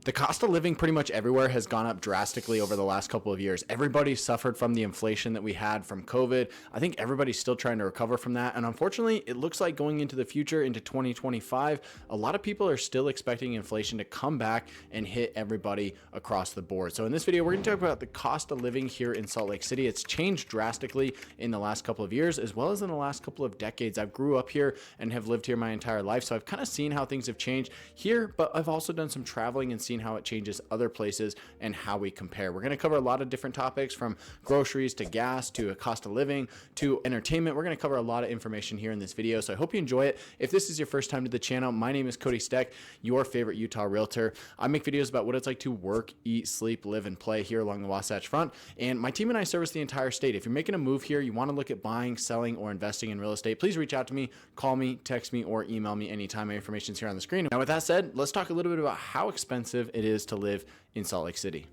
The cost of living pretty much everywhere has gone up drastically over the last couple of years. Everybody suffered from the inflation that we had from COVID. I think everybody's still trying to recover from that. And unfortunately, it looks like going into the future, into 2025, a lot of people are still expecting inflation to come back and hit everybody across the board. So in this video, we're going to talk about the cost of living here in Salt Lake City. It's changed drastically in the last couple of years, as well as in the last couple of decades. I've grew up here and have lived here my entire life. So I've kind of seen how things have changed here, but I've also done some traveling and seen how it changes other places and how we compare. We're going to cover a lot of different topics, from groceries to gas to a cost of living to entertainment. We're going to cover a lot of information here in this video, so I hope you enjoy it. If this is your first time to the channel, my name is Cody Steck, your favorite Utah realtor. I make videos about what it's like to work, eat, sleep, live, and play here along the Wasatch Front, and my team and I service the entire state. If you're making a move here, you want to look at buying, selling, or investing in real estate, please reach out to me, call me, text me, or email me anytime. My information is here on the screen. Now with that said, let's talk a little bit about how expensive it is to live in Salt Lake City.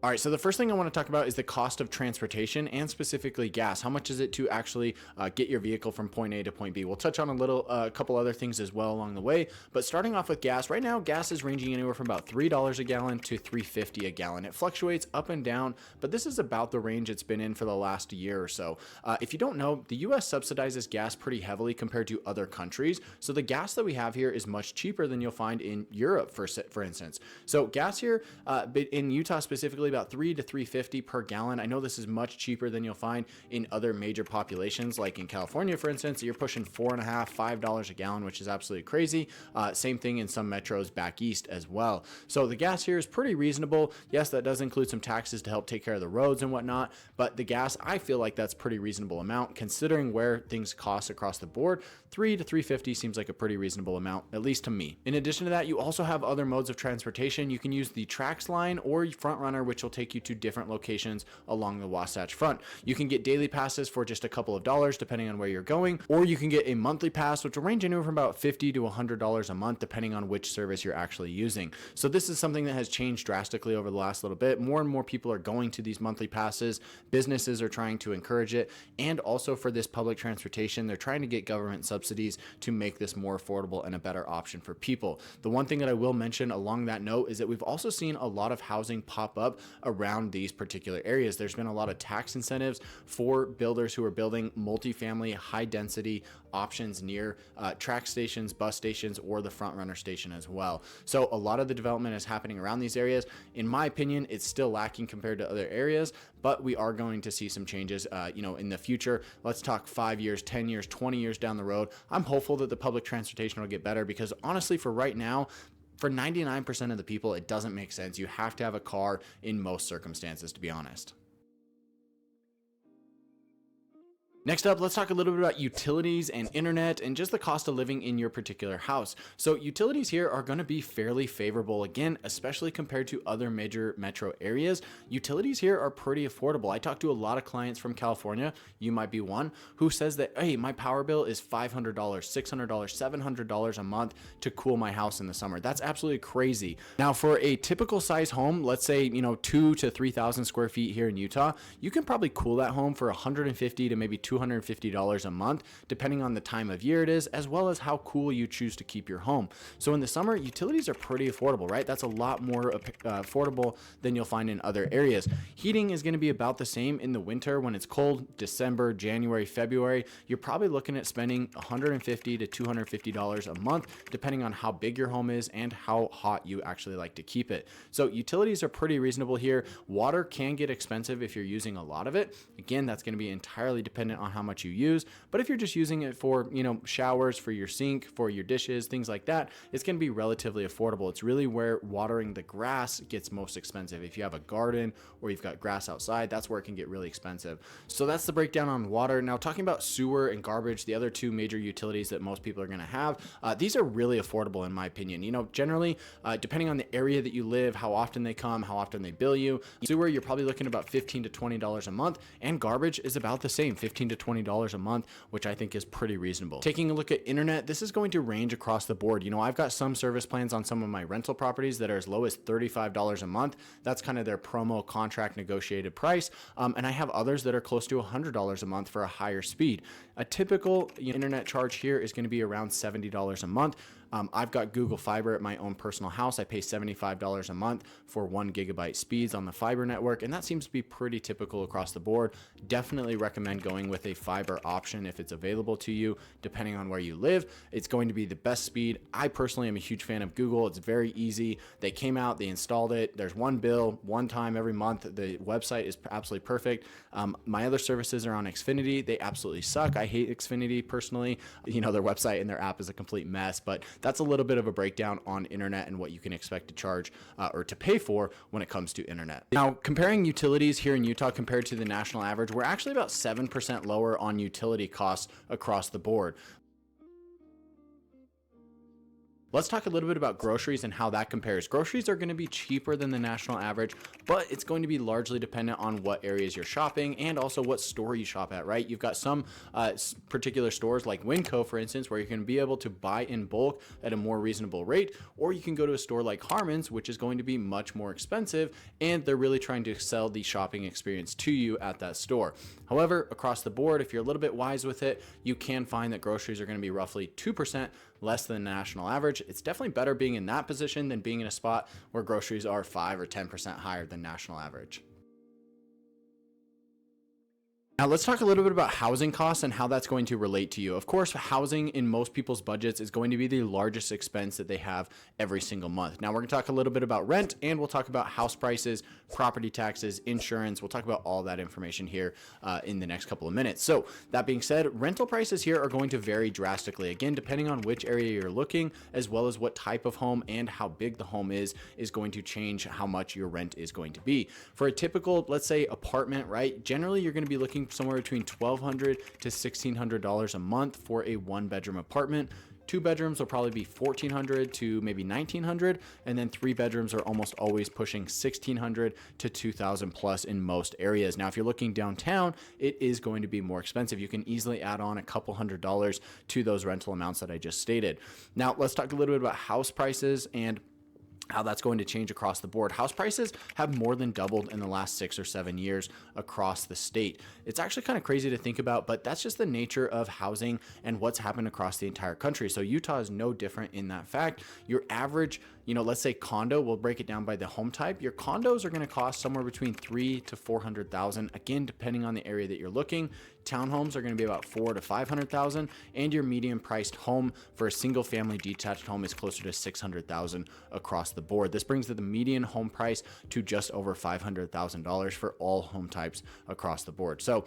All right, so the first thing I want to talk about is the cost of transportation, and specifically gas. How much is it to actually get your vehicle from point A to point B? We'll touch on a couple other things as well along the way, but starting off with gas, right now gas is ranging anywhere from about $3 a gallon to $3.50 a gallon. It fluctuates up and down, but this is about the range it's been in for the last year or so. If you don't know, the US subsidizes gas pretty heavily compared to other countries, so the gas that we have here is much cheaper than you'll find in Europe, for instance. So gas here in Utah specifically, about $3 to $3.50 per gallon. I know this is much cheaper than you'll find in other major populations, like in California, for instance. You're pushing $4.50, $5 a gallon, which is absolutely crazy. Same thing in some metros back east as well. So the gas here is pretty reasonable. Yes, that does include some taxes to help take care of the roads and whatnot, but the gas, I feel like that's pretty reasonable amount considering where things cost across the board. $3 to $3.50 seems like a pretty reasonable amount, at least to me. In addition to that, you also have other modes of transportation. You can use the Trax line or Front Runner, which will take you to different locations along the Wasatch Front. You can get daily passes for just a couple of dollars depending on where you're going, or you can get a monthly pass, which will range anywhere from about $50 to $100 a month depending on which service you're actually using. So this is something that has changed drastically over the last little bit. More and more people are going to these monthly passes. Businesses are trying to encourage it, and also for this public transportation, they're trying to get government subsidies to make this more affordable and a better option for people. The one thing that I will mention along that note is that we've also seen a lot of housing pop up around these particular areas. There's been a lot of tax incentives for builders who are building multifamily, high density options near track stations, bus stations, or the Front Runner station as well. So a lot of the development is happening around these areas. In my opinion, it's still lacking compared to other areas, but we are going to see some changes, in the future. Let's talk 5 years, 10 years, 20 years down the road. I'm hopeful that the public transportation will get better, because honestly, for right now, for 99% of the people, it doesn't make sense. You have to have a car in most circumstances, to be honest. Next up, let's talk a little bit about utilities and internet and just the cost of living in your particular house. So utilities here are going to be fairly favorable, again, especially compared to other major metro areas. Utilities here are pretty affordable. I talk to a lot of clients from California, you might be one, who says that, hey, my power bill is $500, $600, $700 a month to cool my house in the summer. That's absolutely crazy. Now, for a typical size home, let's say, 2 to 3,000 square feet here in Utah, you can probably cool that home for $150 to maybe $250 a month, depending on the time of year it is, as well as how cool you choose to keep your home. So in the summer, utilities are pretty affordable, right? That's a lot more affordable than you'll find in other areas. Heating is going to be about the same in the winter when it's cold, December, January, February. You're probably looking at spending $150 to $250 a month, depending on how big your home is and how hot you actually like to keep it. So utilities are pretty reasonable here. Water can get expensive if you're using a lot of it. Again, that's going to be entirely dependent on how much you use, but if you're just using it for showers, for your sink, for your dishes, things like that, it's going to be relatively affordable. It's really where watering the grass gets most expensive. If you have a garden or you've got grass outside, that's where it can get really expensive. So that's the breakdown on water. Now, talking about sewer and garbage, the other two major utilities that most people are going to have, these are really affordable in my opinion. Generally, depending on the area that you live, how often they come, how often they bill you. Sewer, you're probably looking at about $15 to $20 a month, and garbage is about the same, $15 to $20 a month, which I think is pretty reasonable. Taking a look at internet, this is going to range across the board. I've got some service plans on some of my rental properties that are as low as $35 a month. That's kind of their promo contract negotiated price. And I have others that are close to $100 a month for a higher speed. A typical internet charge here is going to be around $70 a month. I've got Google Fiber at my own personal house. I pay $75 a month for 1 GB speeds on the fiber network, and that seems to be pretty typical across the board. Definitely recommend going with a fiber option if it's available to you, depending on where you live. It's going to be the best speed. I personally am a huge fan of Google. It's very easy. They came out, they installed it. There's one bill, one time every month. The website is absolutely perfect. My other services are on Xfinity. They absolutely suck. I hate Xfinity personally. Their website and their app is a complete mess, but that's a little bit of a breakdown on internet and what you can expect to charge or to pay for when it comes to internet. Now, comparing utilities here in Utah compared to the national average, we're actually about 7% lower on utility costs across the board. Let's talk a little bit about groceries and how that compares. Groceries are going to be cheaper than the national average, but it's going to be largely dependent on what areas you're shopping and also what store you shop at, right? You've got some particular stores like Winco, for instance, where you can be able to buy in bulk at a more reasonable rate, or you can go to a store like Harmon's, which is going to be much more expensive, and they're really trying to sell the shopping experience to you at that store. However, across the board, if you're a little bit wise with it, you can find that groceries are going to be roughly 2% less than the national average. It's definitely better being in that position than being in a spot where groceries are 5 or 10% higher than national average. Now let's talk a little bit about housing costs and how that's going to relate to you. Of course, housing in most people's budgets is going to be the largest expense that they have every single month. Now we're going to talk a little bit about rent, and we'll talk about house prices, property taxes, insurance. We'll talk about all that information here in the next couple of minutes. So that being said, rental prices here are going to vary drastically. Again, depending on which area you're looking, as well as what type of home and how big the home is going to change how much your rent is going to be. For a typical, let's say, apartment, right? Generally, you're going to be looking somewhere between $1,200 to $1,600 a month for a 1-bedroom apartment. 2 bedrooms will probably be $1,400 to maybe $1,900, and then 3 bedrooms are almost always pushing $1,600 to $2,000 plus in most areas. Now, if you're looking downtown, it is going to be more expensive. You can easily add on a couple $100s to those rental amounts that I just stated. Now, let's talk a little bit about house prices and how that's going to change across the board. House prices have more than doubled in the last 6 or 7 years across the state. It's actually kind of crazy to think about, but that's just the nature of housing and what's happened across the entire country. So Utah is no different in that fact. Your average, let's say condo, we'll break it down by the home type. Your condos are going to cost somewhere between $300,000 to $400,000, again, depending on the area that you're looking. Townhomes are going to be about $400,000 to $500,000, and your median priced home for a single family detached home is closer to $600,000 across the board. This brings the median home price to just over $500,000 for all home types across the board. So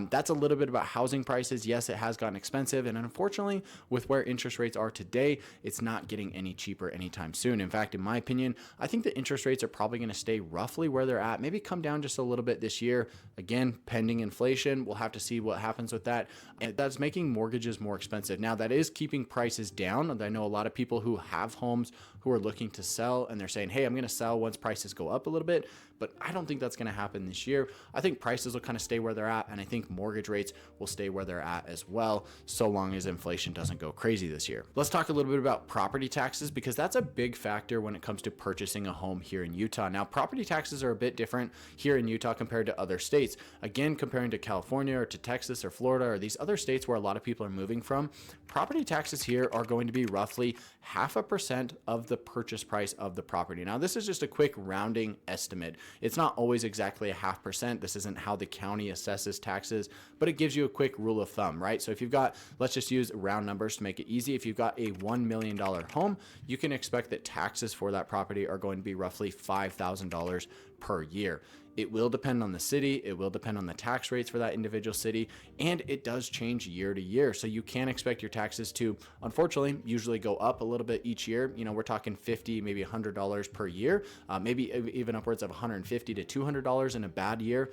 that's a little bit about housing prices. Yes, it has gotten expensive, and unfortunately, with where interest rates are today, it's not getting any cheaper anytime soon. In fact, in my opinion, I think the interest rates are probably going to stay roughly where they're at, maybe come down just a little bit this year. Again, pending inflation, we'll have to see what happens with that. And that's making mortgages more expensive. Now, that is keeping prices down. I know a lot of people who have homes who are looking to sell, and they're saying, hey, I'm going to sell once prices go up a little bit, but I don't think that's going to happen this year. I think prices will kind of stay where they're at, and I think mortgage rates will stay where they're at as well, so long as inflation doesn't go crazy this year. Let's talk a little bit about property taxes, because that's a big factor when it comes to purchasing a home here in Utah. Now, property taxes are a bit different here in Utah compared to other states. Again, comparing to California or to Texas or Florida or these other states where a lot of people are moving from, property taxes here are going to be roughly 0.5% of the purchase price of the property. Now, this is just a quick rounding estimate. It's not always exactly 0.5%. This isn't how the county assesses taxes, but it gives you a quick rule of thumb, right? So if you've got, let's just use round numbers to make it easy. If you've got a $1 million home, you can expect that taxes for that property are going to be roughly $5,000 per year. It will depend on the city. It will depend on the tax rates for that individual city. And it does change year to year. So you can expect your taxes to, unfortunately, usually go up a little bit each year. We're talking $50, maybe $100 per year, maybe even upwards of $150 to $200 in a bad year.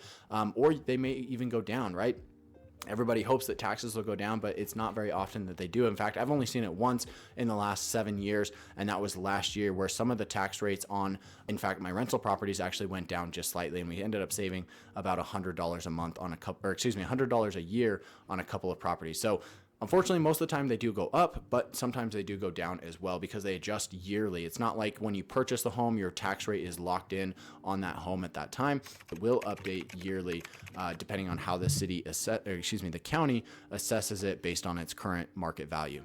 Or they may even go down, right? Everybody hopes that taxes will go down, but it's not very often that they do. In fact, I've only seen it once in the last 7 years, and that was last year, where some of the tax rates on, in fact, my rental properties actually went down just slightly, and we ended up saving about $100 a month on $100 a year on a couple of properties. So unfortunately, most of the time they do go up, but sometimes they do go down as well because they adjust yearly. It's not like when you purchase the home, your tax rate is locked in on that home at that time. It will update yearly depending on how the county assesses it based on its current market value.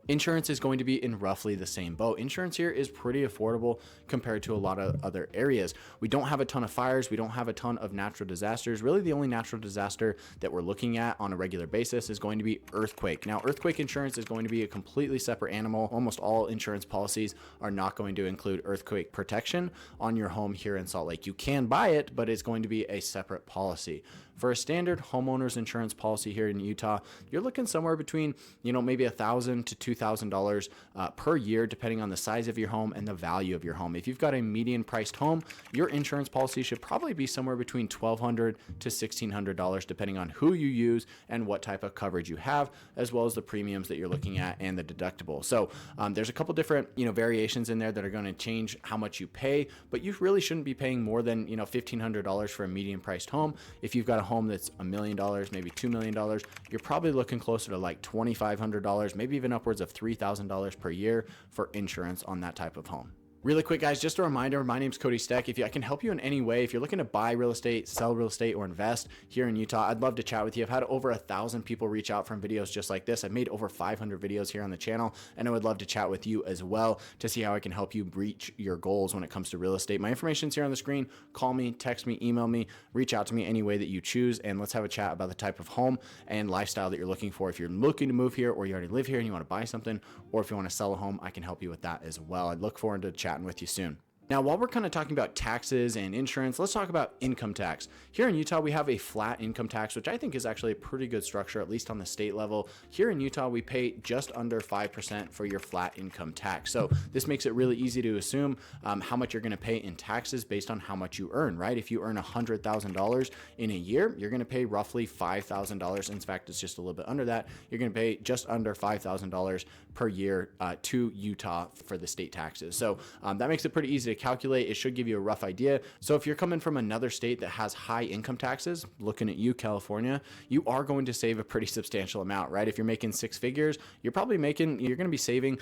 Insurance is going to be in roughly the same boat. Insurance here is pretty affordable compared to a lot of other areas. We don't have a ton of fires. We don't have a ton of natural disasters. Really, the only natural disaster that we're looking at on a regular basis is going to be earthquake. Now, earthquake insurance is going to be a completely separate animal. Almost all insurance policies are not going to include earthquake protection on your home here in Salt Lake. You can buy it, but it's going to be a separate policy. For a standard homeowner's insurance policy here in Utah, you're looking somewhere between, maybe $1,000 to $2,000 per year, depending on the size of your home and the value of your home. If you've got a median priced home, your insurance policy should probably be somewhere between $1,200 to $1,600, depending on who you use and what type of coverage you have, as well as the premiums that you're looking at and the deductible. So there's a couple different, variations in there that are going to change how much you pay, but you really shouldn't be paying more than, $1,500 for a median priced home. If you've got a home that's $1 million, maybe $2 million, you're probably looking closer to like $2,500, maybe even upwards of $3,000 per year for insurance on that type of home. Really quick, guys, just a reminder, my name's Cody Steck. If I can help you in any way, if you're looking to buy real estate, sell real estate, or invest here in Utah, I'd love to chat with you. I've had over 1,000 people reach out from videos just like this. I've made over 500 videos here on the channel, and I would love to chat with you as well to see how I can help you reach your goals when it comes to real estate. My information's here on the screen. Call me, text me, email me, reach out to me any way that you choose, and let's have a chat about the type of home and lifestyle that you're looking for. If you're looking to move here, or you already live here and you want to buy something, or if you want to sell a home, I can help you with that as well. I'd look forward to chatting with you soon. Now, while we're kind of talking about taxes and insurance, let's talk about income tax. Here in Utah, we have a flat income tax, which I think is actually a pretty good structure, at least on the state level. Here in Utah, we pay just under 5% for your flat income tax. So this makes it really easy to assume how much you're going to pay in taxes based on how much you earn, right? If you earn $100,000 in a year, you're going to pay roughly $5,000. In fact, it's just a little bit under that. You're going to pay just under $5,000 per year to Utah for the state taxes. So that makes it pretty easy to calculate. It should give you a rough idea. So if you're coming from another state that has high income taxes, looking at you, California, you are going to save a pretty substantial amount, right? If you're making six figures, you're going to be saving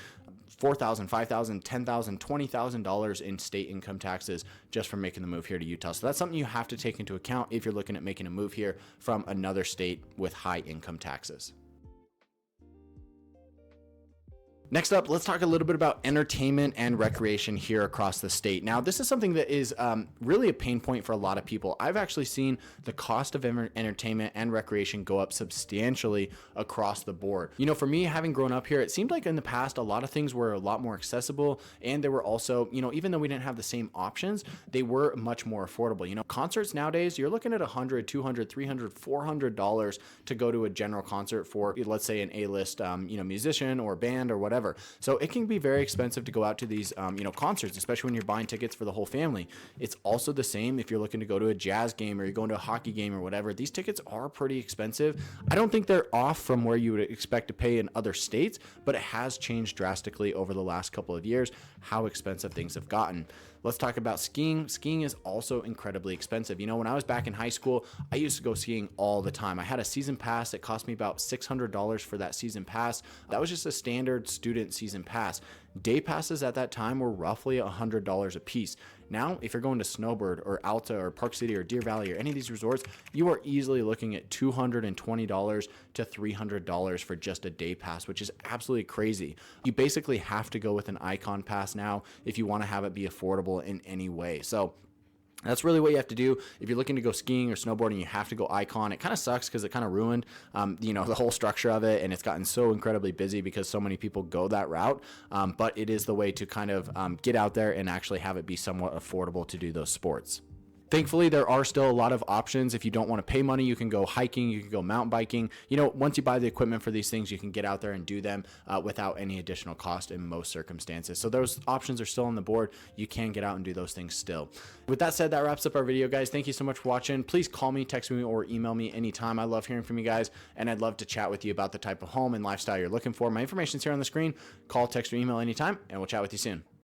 $4,000, $5,000, $10,000, $20,000 in state income taxes just from making the move here to Utah. So that's something you have to take into account if you're looking at making a move here from another state with high income taxes. Next up, let's talk a little bit about entertainment and recreation here across the state. Now, this is something that is really a pain point for a lot of people. I've actually seen the cost of entertainment and recreation go up substantially across the board. For me, having grown up here, it seemed like in the past, a lot of things were a lot more accessible, and they were also, even though we didn't have the same options, they were much more affordable. Concerts nowadays, you're looking at $100, $200, $300, $400 to go to a general concert for, let's say, an A-list, musician or band or whatever. So it can be very expensive to go out to these, concerts, especially when you're buying tickets for the whole family. It's also the same if you're looking to go to a jazz game or you're going to a hockey game or whatever. These tickets are pretty expensive. I don't think they're off from where you would expect to pay in other states, but it has changed drastically over the last couple of years how expensive things have gotten. Let's talk about skiing. Skiing is also incredibly expensive. When I was back in high school, I used to go skiing all the time. I had a season pass that cost me about $600 for that season pass. That was just a standard student season pass. Day passes at that time were roughly $100 a piece. Now, if you're going to Snowbird or Alta or Park City or Deer Valley or any of these resorts, you are easily looking at $220 to $300 for just a day pass, which is absolutely crazy. You basically have to go with an Icon pass now if you want to have it be affordable in any way. So that's really what you have to do. If you're looking to go skiing or snowboarding, you have to go Icon. It kind of sucks because it kind of ruined, the whole structure of it, and it's gotten so incredibly busy because so many people go that route. But it is the way to kind of get out there and actually have it be somewhat affordable to do those sports. Thankfully, there are still a lot of options. If you don't want to pay money, you can go hiking, you can go mountain biking. Once you buy the equipment for these things, you can get out there and do them without any additional cost in most circumstances. So those options are still on the board. You can get out and do those things still. With that said, that wraps up our video, guys. Thank you so much for watching. Please call me, text me, or email me anytime. I love hearing from you guys, and I'd love to chat with you about the type of home and lifestyle you're looking for. My information's here on the screen. Call, text, or email anytime, and we'll chat with you soon.